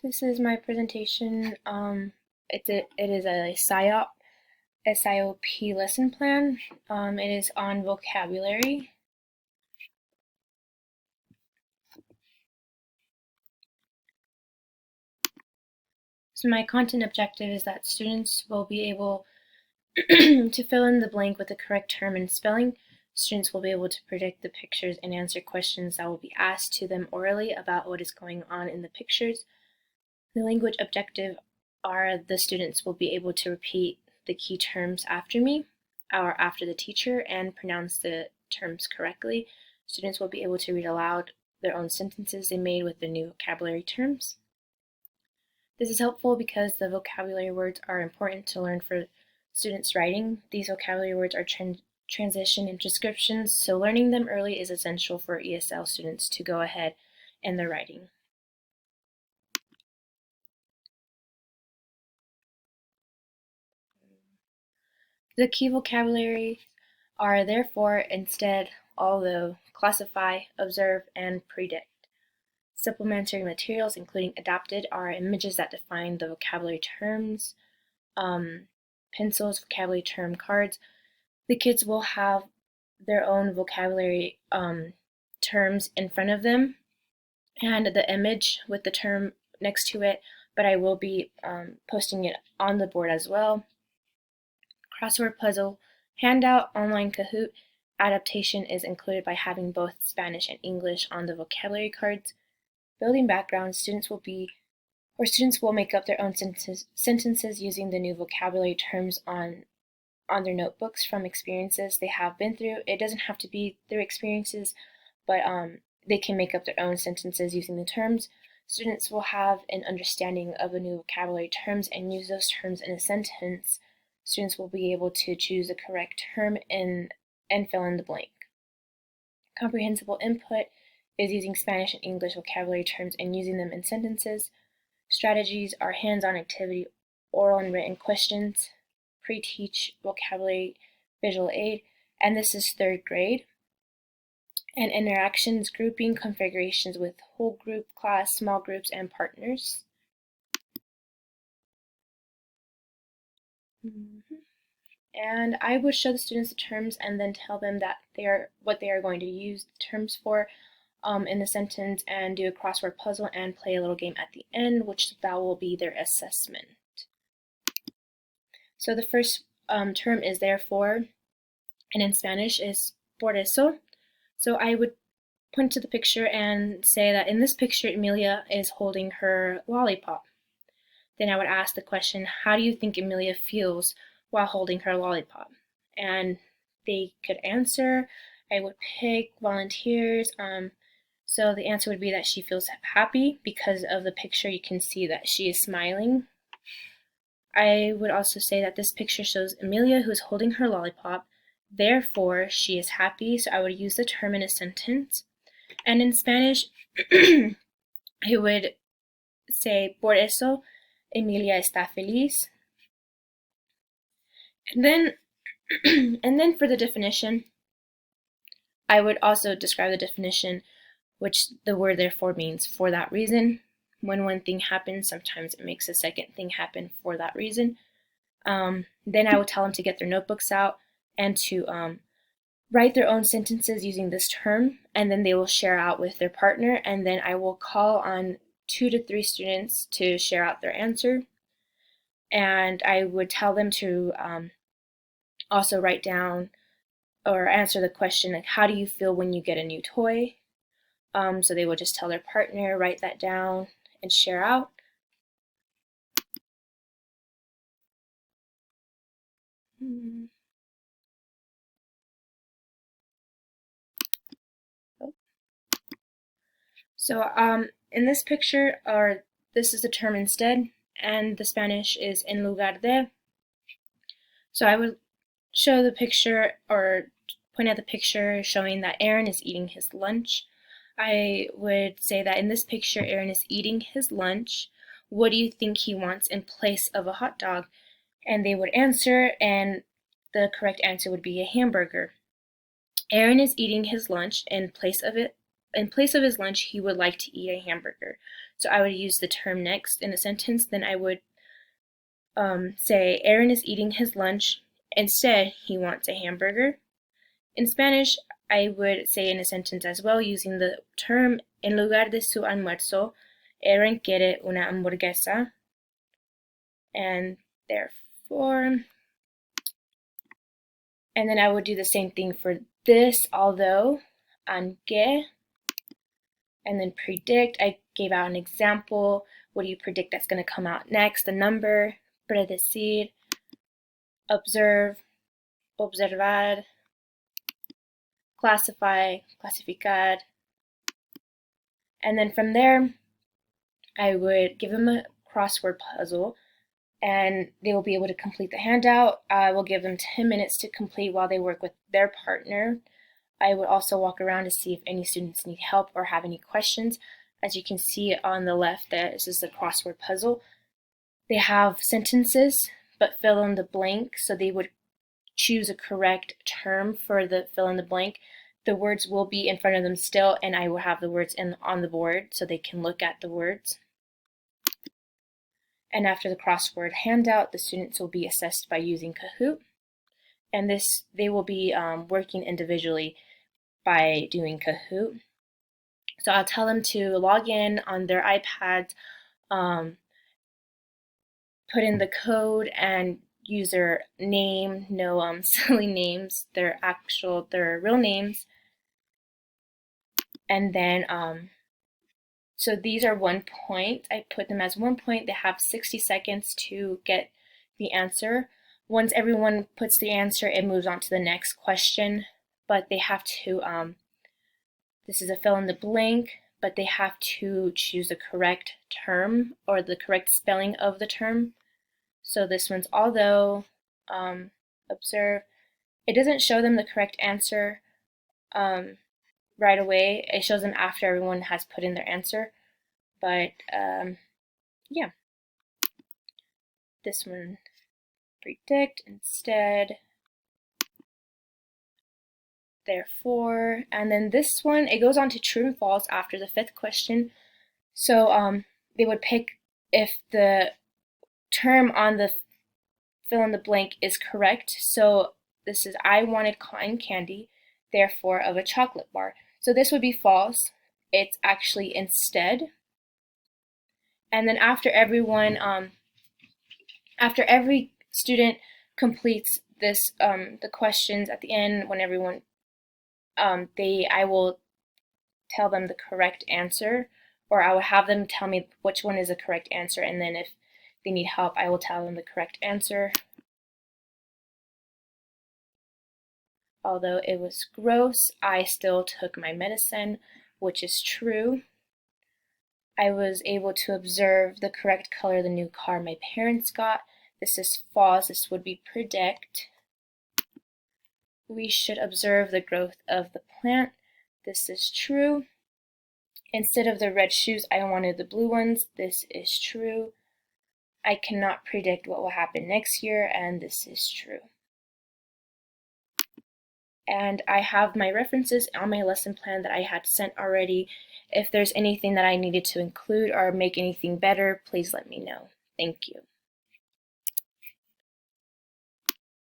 This is my presentation. It is a SIOP, SIOP lesson plan. It is on vocabulary. So my content objective is that students will be able to fill in the blank with the correct term and spelling. Students will be able to predict the pictures and answer questions that will be asked to them orally about what is going on in the pictures. The language objective are the students will be able to repeat the key terms after me or after the teacher and pronounce the terms correctly. Students will be able to read aloud their own sentences they made with the new vocabulary terms. This is helpful because the vocabulary words are important to learn for students writing. These vocabulary words are transition and descriptions, so learning them early is essential for ESL students to go ahead in their writing. The key vocabulary are therefore, instead, although, classify, observe, and predict. Supplementary materials, including adapted, are images that define the vocabulary terms, pencils, vocabulary term cards. The kids will have their own vocabulary terms in front of them and the image with the term next to it, but I will be posting it on the board as well. Crossword puzzle, handout, online Kahoot. Adaptation is included by having both Spanish and English on the vocabulary cards. Building background, students will make up their own sentences using the new vocabulary terms on their notebooks from experiences they have been through. It doesn't have to be their experiences, but they can make up their own sentences using the terms. Students will have an understanding of the new vocabulary terms and use those terms in a sentence. Students will be able to choose the correct term and fill in the blank. Comprehensible input is using Spanish and English vocabulary terms and using them in sentences. Strategies are hands-on activity, oral and written questions, pre-teach vocabulary visual aid, and this is 3rd grade. And interactions, grouping, configurations with whole group, class, small groups, and partners. And I would show the students the terms and then tell them that what they are going to use the terms for in the sentence, and do a crossword puzzle and play a little game at the end, which that will be their assessment. So the first term is therefore, and in Spanish is por eso. So I would point to the picture and say that in this picture, Emilia is holding her lollipop. Then I would ask the question, how do you think Emilia feels while holding her lollipop? And they could answer. I would pick volunteers. So the answer would be that she feels happy. Because of the picture, you can see that she is smiling. I would also say that this picture shows Emilia who is holding her lollipop. Therefore, she is happy. So I would use the term in a sentence. And in Spanish, I would say, por eso, Emilia está feliz. And then for the definition, I would also describe the definition, which the word therefore means for that reason. When one thing happens, sometimes it makes a second thing happen for that reason. Then I would tell them to get their notebooks out and to write their own sentences using this term, and then they will share out with their partner, and then I will call on 2 to 3 students to share out their answer. And I would tell them to also write down or answer the question, like, how do you feel when you get a new toy? So they would just tell their partner, write that down, and share out. So in this picture, this is the term instead, and the Spanish is en lugar de. So I would show the picture or point at the picture showing that Aaron is eating his lunch. I would say that in this picture, Aaron is eating his lunch. What do you think he wants in place of a hot dog? And they would answer, and the correct answer would be a hamburger. Aaron is eating his lunch in place of it in place of his lunch, he would like to eat a hamburger. So I would use the term next in a sentence. Then I would say, Aaron is eating his lunch. Instead, he wants a hamburger. In Spanish, I would say in a sentence as well using the term en lugar de su almuerzo, Aaron quiere una hamburguesa. And therefore, and then I would do the same thing for this, although, aunque, and then predict. I gave out an example. What do you predict that's going to come out next? The number, predecir, observe, observar, classify, clasificar. And then from there, I would give them a crossword puzzle and they will be able to complete the handout. I will give them 10 minutes to complete while they work with their partner. I would also walk around to see if any students need help or have any questions. As you can see on the left, this is the crossword puzzle. They have sentences, but fill in the blank, so they would choose a correct term for the fill in the blank. The words will be in front of them still, and I will have the words on the board so they can look at the words. And after the crossword handout, the students will be assessed by using Kahoot. And they will be working individually by doing Kahoot. So I'll tell them to log in on their iPads, put in the code and use their name, no silly names, their real names. And then, so these are 1 point. I put them as 1 point. They have 60 seconds to get the answer. Once everyone puts the answer, it moves on to the next question. But they have to, this is a fill in the blank, but they have to choose the correct term or the correct spelling of the term. So this one's although, observe. It doesn't show them the correct answer right away. It shows them after everyone has put in their answer. But yeah, this one, predict instead, therefore, and then this one, it goes on to true and false after the 5th question. So they would pick if the term on the fill in the blank is correct. So this is, I wanted cotton candy, therefore of a chocolate bar. So this would be false. It's actually instead. And then after everyone, after every student completes this, the questions at the end, when everyone, I will tell them the correct answer, or I will have them tell me which one is the correct answer, and then if they need help, I will tell them the correct answer. Although it was gross, I still took my medicine, which is true. I was able to observe the correct color of the new car my parents got. This is false. This would be predict. We should observe the growth of the plant. This is true. Instead of the red shoes, I wanted the blue ones. This is true. I cannot predict what will happen next year, and this is true. And I have my references on my lesson plan that I had sent already. If there's anything that I needed to include or make anything better, please let me know. Thank you.